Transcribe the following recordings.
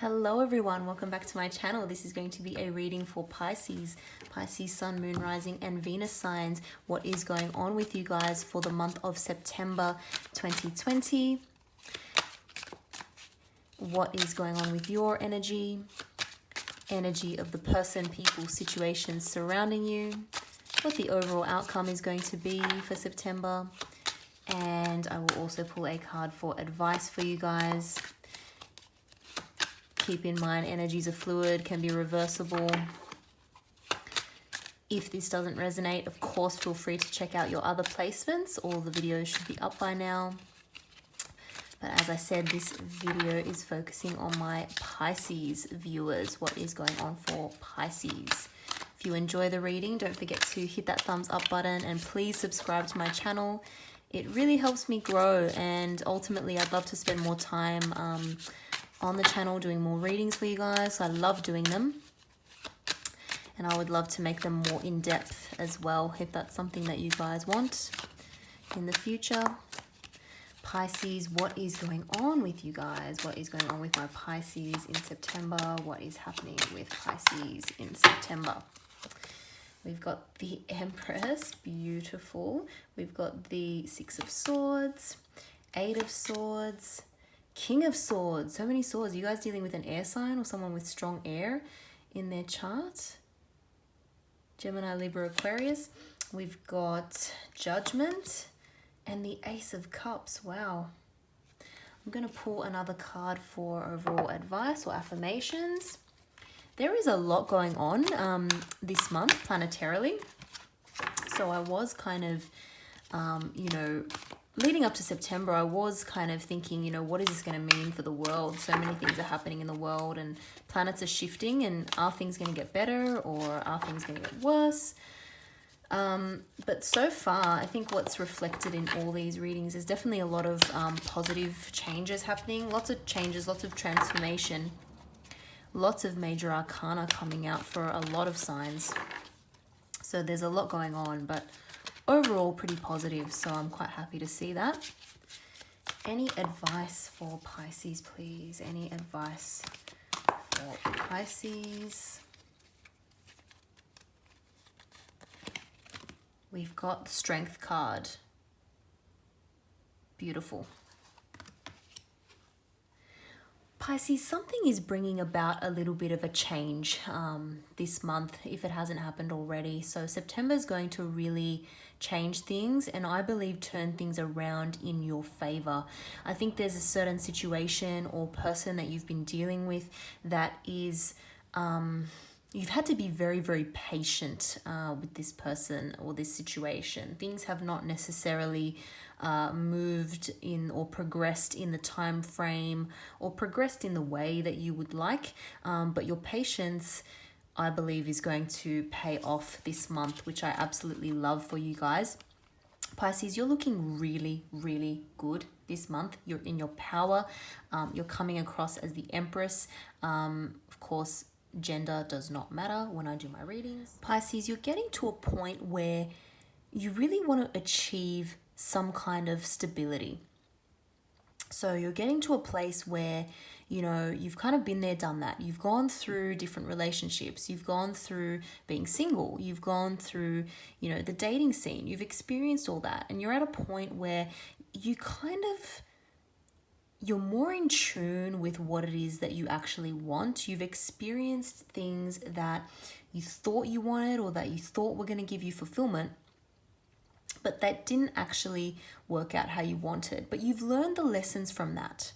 Hello everyone, welcome back to my channel. This is going to be a reading for Pisces, Sun, Moon, Rising and Venus signs. What is going on with you guys for the month of September 2020? What is going on with your energy of the person, people, situations surrounding you, what the overall outcome is going to be for September. And I will also pull a card for advice for you guys. Keep in mind, energies are fluid, can be reversible. If this doesn't resonate, of course, feel free to check out your other placements. All the videos should be up by now. But as I said, this video is focusing on my Pisces viewers. What is going on for Pisces? If you enjoy the reading, don't forget to hit that thumbs up button and please subscribe to my channel. It really helps me grow, and ultimately I'd love to spend more time on the channel doing more readings for you guys. I love doing them, and I would love to make them more in-depth as well if that's something that you guys want in the future. Pisces, what is going on with you guys? What is going on with my Pisces in September? What is happening with Pisces in September? We've got the Empress, beautiful. We've got the Six of Swords, Eight of Swords, King of Swords. So many swords. Are you guys dealing with an air sign or someone with strong air in their chart? Gemini, Libra, Aquarius. We've got Judgment and the Ace of Cups. Wow. I'm going to pull another card for overall advice or affirmations. There is a lot going on this month planetarily. So I was kind of, leading up to September, I was kind of thinking, what is this going to mean for the world? So many things are happening in the world and planets are shifting, and are things going to get better or are things going to get worse? But so far, I think what's reflected in all these readings is definitely a lot of positive changes happening, lots of changes, lots of transformation, lots of major arcana coming out for a lot of signs. So there's a lot going on, but overall pretty positive, so I'm quite happy to see that. Any advice for Pisces, please? Any advice for Pisces? We've got the Strength card. Beautiful. Pisces, something is bringing about a little bit of a change this month, if it hasn't happened already. So September is going to really change things, and I believe turn things around in your favor. I think there's a certain situation or person that you've been dealing with that is, you've had to be very, very patient with this person or this situation. Things have not necessarily moved in or progressed in the time frame or progressed in the way that you would like, but your patience, I believe, is going to pay off this month, which I absolutely love for you guys. Pisces, you're looking really, really good this month. You're in your power. You're coming across as the Empress. Of course, gender does not matter when I do my readings. Pisces, you're getting to a point where you really want to achieve some kind of stability. So you're getting to a place where, you've kind of been there, done that. You've gone through different relationships. You've gone through being single. You've gone through, the dating scene. You've experienced all that. And you're at a point where you're more in tune with what it is that you actually want. You've experienced things that you thought you wanted or that you thought were going to give you fulfillment, but that didn't actually work out how you wanted. But you've learned the lessons from that.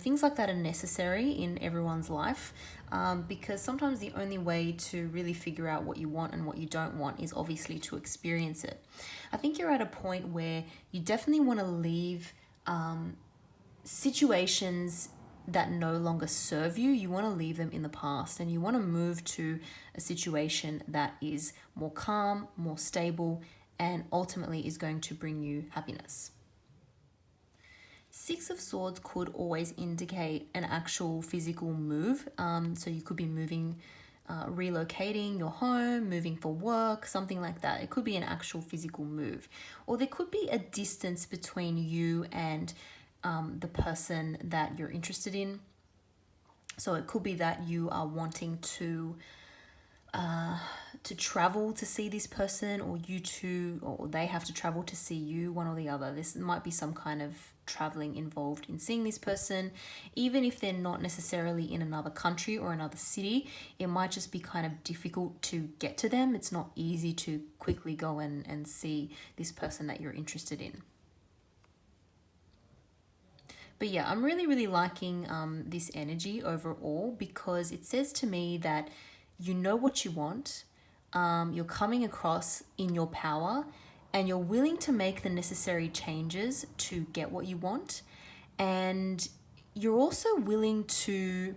Things like that are necessary in everyone's life, because sometimes the only way to really figure out what you want and what you don't want is obviously to experience it. I think you're at a point where you definitely want to leave situations that no longer serve you. You want to leave them in the past, and you want to move to a situation that is more calm, more stable, and ultimately is going to bring you happiness. Six of Swords could always indicate an actual physical move. So you could be moving, relocating your home, moving for work, something like that. It could be an actual physical move. Or there could be a distance between you and the person that you're interested in. So it could be that you are wanting to travel to see this person, or or they have to travel to see you, one or the other. This might be some kind of traveling involved in seeing this person. Even if they're not necessarily in another country or another city, it might just be kind of difficult to get to them. It's not easy to quickly go and see this person that you're interested in. But yeah, I'm really, really liking this energy overall, because it says to me that you know what you want, you're coming across in your power, and you're willing to make the necessary changes to get what you want. And you're also willing to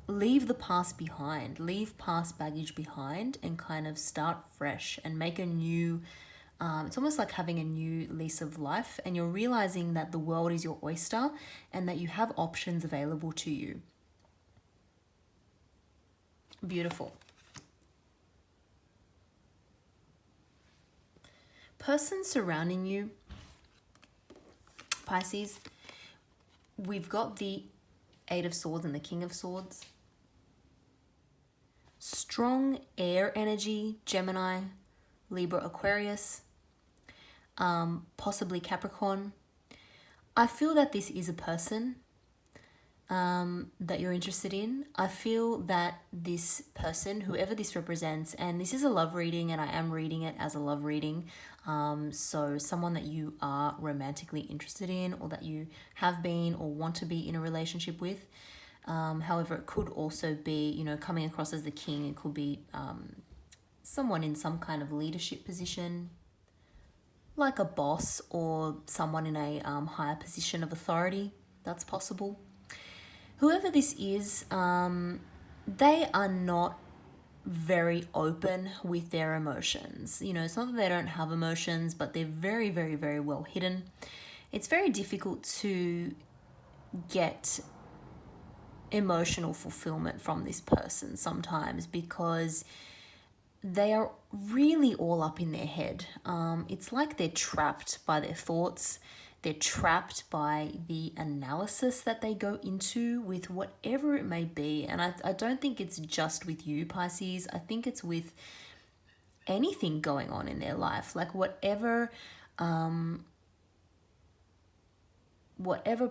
leave the past behind, leave past baggage behind, and kind of start fresh and make a new it's almost like having a new lease of life, and you're realizing that the world is your oyster and that you have options available to you. Beautiful. Person surrounding you, Pisces, we've got the Eight of Swords and the King of Swords. Strong air energy, Gemini, Libra, Aquarius, possibly Capricorn. I feel that this is a person that you're interested in. I feel that this person, whoever this represents, and this is a love reading, and I am reading it as a love reading, so someone that you are romantically interested in, or that you have been or want to be in a relationship with. However, it could also be, you know, coming across as the king. It could be someone in some kind of leadership position, like a boss or someone in a higher position of authority. That's possible. Whoever this is, they are not very open with their emotions. You know, it's not that they don't have emotions, but they're very, very, very well hidden. It's very difficult to get emotional fulfillment from this person sometimes, because they are really all up in their head. It's like they're trapped by their thoughts. They're trapped by the analysis that they go into with whatever it may be. And I don't think it's just with you, Pisces. I think it's with anything going on in their life. Like whatever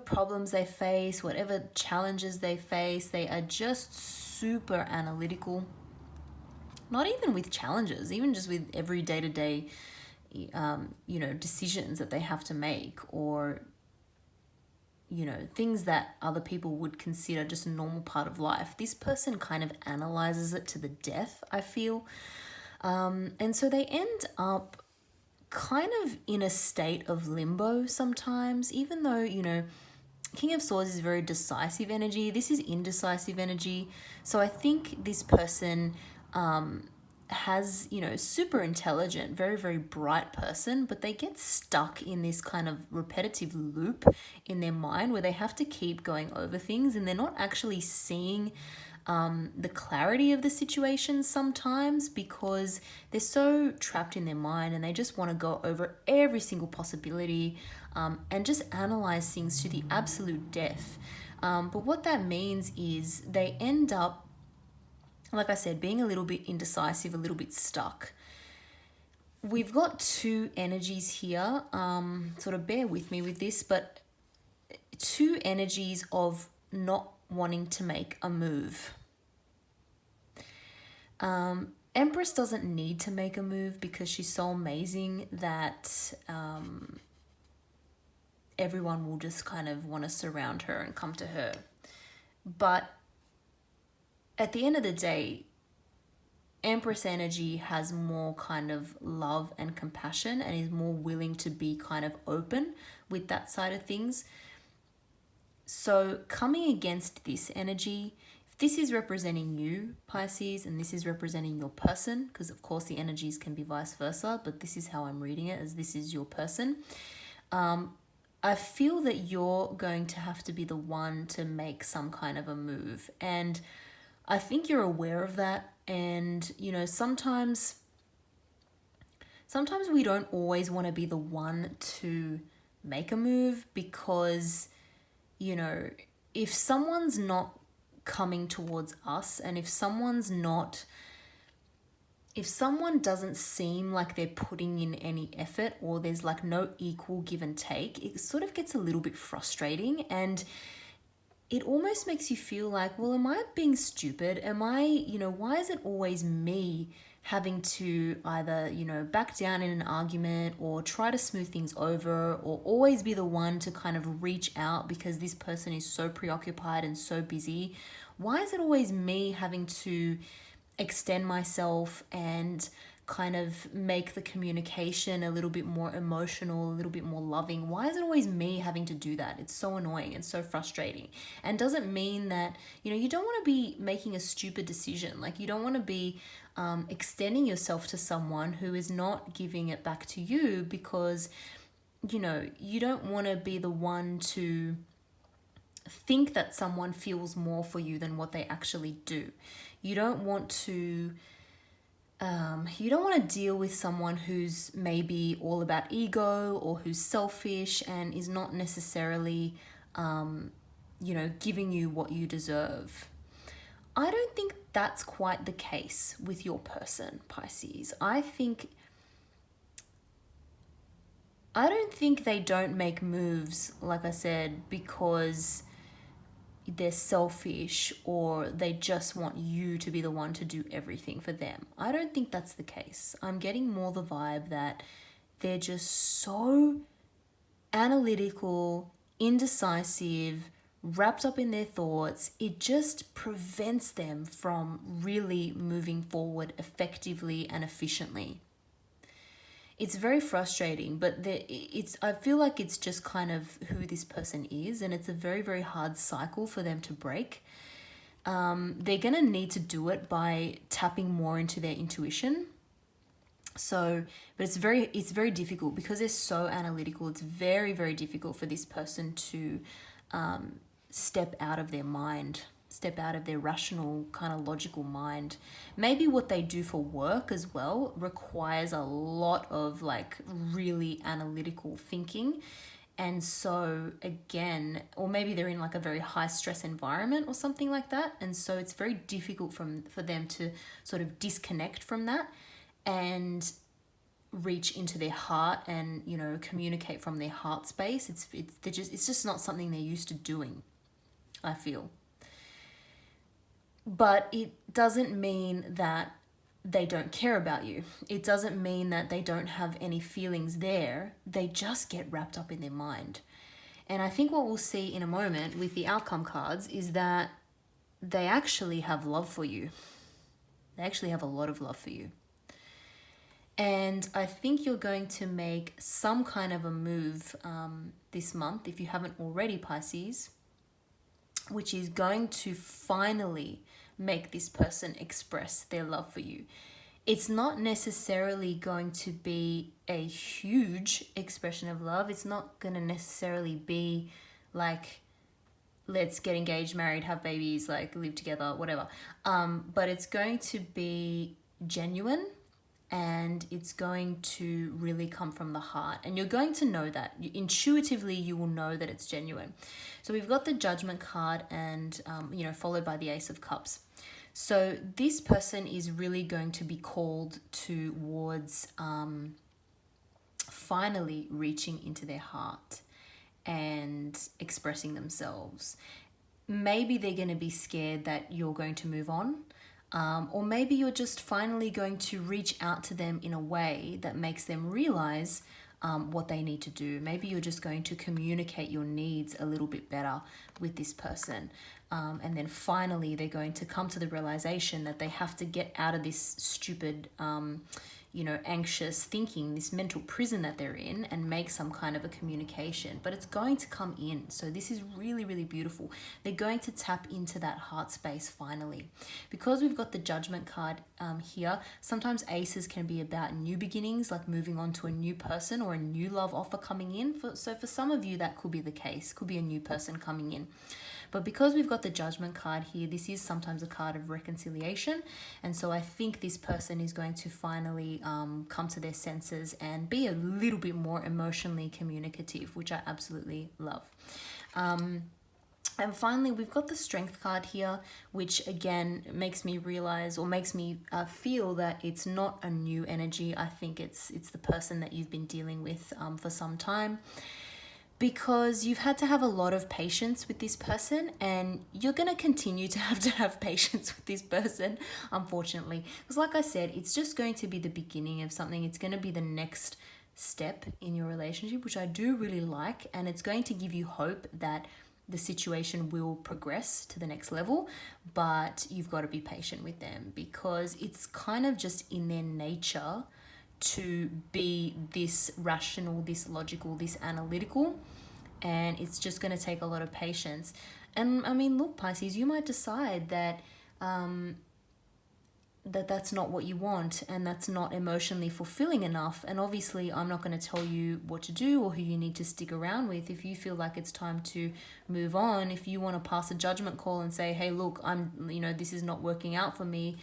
problems they face, whatever challenges they face, they are just super analytical. Not even with challenges, even just with every day-to-day decisions that they have to make, or things that other people would consider just a normal part of life. This person kind of analyzes it to the death, I feel. And so they end up kind of in a state of limbo sometimes, even though, King of Swords is very decisive energy. This is indecisive energy. So I think this person has, super intelligent, very, very bright person, but they get stuck in this kind of repetitive loop in their mind where they have to keep going over things, and they're not actually seeing the clarity of the situation sometimes, because they're so trapped in their mind, and they just want to go over every single possibility and just analyze things to the absolute depth. But what that means is they end up, like I said, being a little bit indecisive, a little bit stuck. We've got two energies here, sort of bear with me with this, but two energies of not wanting to make a move. Empress doesn't need to make a move because she's so amazing that everyone will just kind of want to surround her and come to her. But at the end of the day, Empress energy has more kind of love and compassion, and is more willing to be kind of open with that side of things. So coming against this energy, if this is representing you, Pisces, and this is representing your person, because of course the energies can be vice versa, but this is how I'm reading it, as this is your person. I feel that you're going to have to be the one to make some kind of a move. And I think you're aware of that. And, sometimes we don't always want to be the one to make a move, because, if someone's not coming towards us. And if someone doesn't seem like they're putting in any effort, or there's like no equal give and take, it sort of gets a little bit frustrating, and it almost makes you feel like, well, am I being stupid? Why is it always me having to either, back down in an argument or try to smooth things over, or always be the one to kind of reach out because this person is so preoccupied and so busy? Why is it always me having to extend myself and kind of make the communication a little bit more emotional, a little bit more loving? Why is it always me having to do that? It's so annoying and so frustrating. And doesn't mean that, you don't want to be making a stupid decision. Like, you don't want to be extending yourself to someone who is not giving it back to you, because, you don't want to be the one to think that someone feels more for you than what they actually do. You don't want to deal with someone who's maybe all about ego, or who's selfish and is not necessarily, giving you what you deserve. I don't think that's quite the case with your person, Pisces. I don't think they don't make moves, like I said, because they're selfish or they just want you to be the one to do everything for them. I don't think that's the case. I'm getting more the vibe that they're just so analytical, indecisive, wrapped up in their thoughts. It just prevents them from really moving forward effectively and efficiently. It's very frustrating, but I feel like it's just kind of who this person is, and it's a very, very hard cycle for them to break. They're going to need to do it by tapping more into their intuition. But it's very difficult because they're so analytical. It's very, very difficult for this person to step out of their mind, step out of their rational kind of logical mind. Maybe what they do for work as well requires a lot of like really analytical thinking. And so again, or maybe they're in like a very high stress environment or something like that. And so it's very difficult for them to sort of disconnect from that and reach into their heart and, communicate from their heart space. It's just not something they're used to doing, I feel. But it doesn't mean that they don't care about you. It doesn't mean that they don't have any feelings there. They just get wrapped up in their mind. And I think what we'll see in a moment with the outcome cards is that they actually have love for you. They actually have a lot of love for you. And I think you're going to make some kind of a move this month, if you haven't already, Pisces, which is going to finally make this person express their love for you. It's not necessarily going to be a huge expression of love. It's not going to necessarily be like, let's get engaged, married, have babies, like live together, whatever. But it's going to be genuine, and it's going to really come from the heart. And you're going to know that. Intuitively, you will know that it's genuine. So we've got the Judgment card and, followed by the Ace of Cups. So this person is really going to be called towards finally reaching into their heart and expressing themselves. Maybe they're going to be scared that you're going to move on. Or maybe you're just finally going to reach out to them in a way that makes them realize what they need to do. Maybe you're just going to communicate your needs a little bit better with this person. And then finally, they're going to come to the realization that they have to get out of this stupid, anxious thinking, this mental prison that they're in, and make some kind of a communication. But it's going to come in. So this is really, really beautiful. They're going to tap into that heart space finally. Because we've got the Judgment card here, sometimes aces can be about new beginnings, like moving on to a new person or a new love offer coming in. So for some of you, that could be the case. Could be a new person coming in. But because we've got the Judgment card here, this is sometimes a card of reconciliation. And so I think this person is going to finally come to their senses and be a little bit more emotionally communicative, which I absolutely love. And finally, we've got the Strength card here, which again makes me realize, or makes me feel that it's not a new energy. I think it's the person that you've been dealing with for some time, because you've had to have a lot of patience with this person, and you're going to continue to have patience with this person, unfortunately. Because like I said, it's just going to be the beginning of something. It's going to be the next step in your relationship, which I do really like, and it's going to give you hope that the situation will progress to the next level, but you've got to be patient with them, because it's kind of just in their nature to be this rational, this logical, this analytical, and it's just going to take a lot of patience. And I mean, look, Pisces, you might decide that that's not what you want, and that's not emotionally fulfilling enough. And obviously, I'm not going to tell you what to do or who you need to stick around with. If you feel like it's time to move on, if you want to pass a judgment call and say, hey, look, this is not working out for me,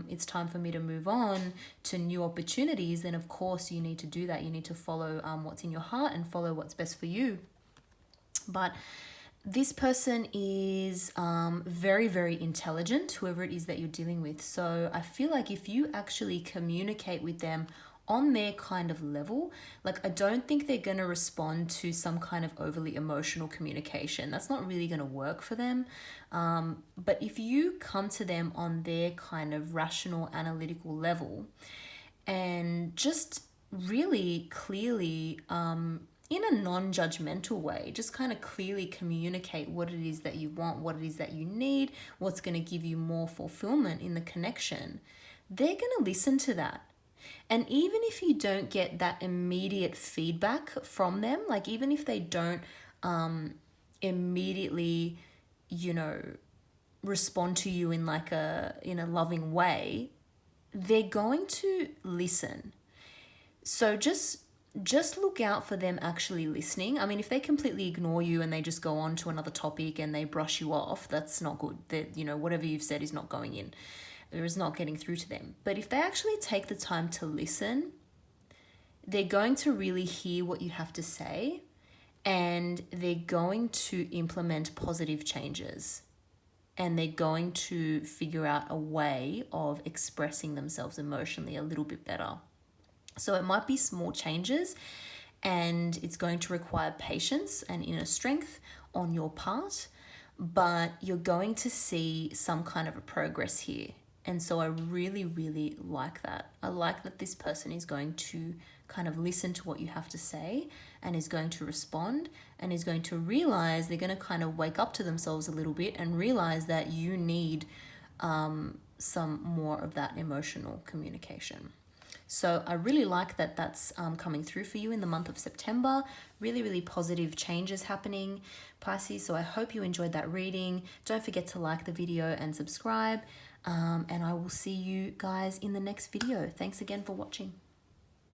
it's time for me to move on to new opportunities, then of course you need to do that. You need to follow what's in your heart and follow what's best for you. But this person is very, very intelligent, whoever it is that you're dealing with. So I feel like if you actually communicate with them on their kind of level, like I don't think they're going to respond to some kind of overly emotional communication. That's not really going to work for them. But if you come to them on their kind of rational, analytical level, and just really clearly, in a non-judgmental way, just kind of clearly communicate what it is that you want, what it is that you need, what's going to give you more fulfillment in the connection, they're going to listen to that. And even if you don't get that immediate feedback from them, like even if they don't immediately, respond to you in a loving way, they're going to listen. So just look out for them actually listening. I mean, if they completely ignore you and they just go on to another topic and they brush you off, that's not good. That, whatever you've said is not going in. Or is not getting through to them. But if they actually take the time to listen, they're going to really hear what you have to say, and they're going to implement positive changes. And they're going to figure out a way of expressing themselves emotionally a little bit better. So it might be small changes, and it's going to require patience and inner strength on your part, but you're going to see some kind of a progress here. And so I really, really like that. I like that this person is going to kind of listen to what you have to say, and is going to respond, and is going to realize, they're going to kind of wake up to themselves a little bit and realize that you need some more of that emotional communication. So I really like that that's coming through for you in the month of September. Really, really positive changes happening, Pisces. So I hope you enjoyed that reading. Don't forget to like the video and subscribe. And I will see you guys in the next video. Thanks again for watching.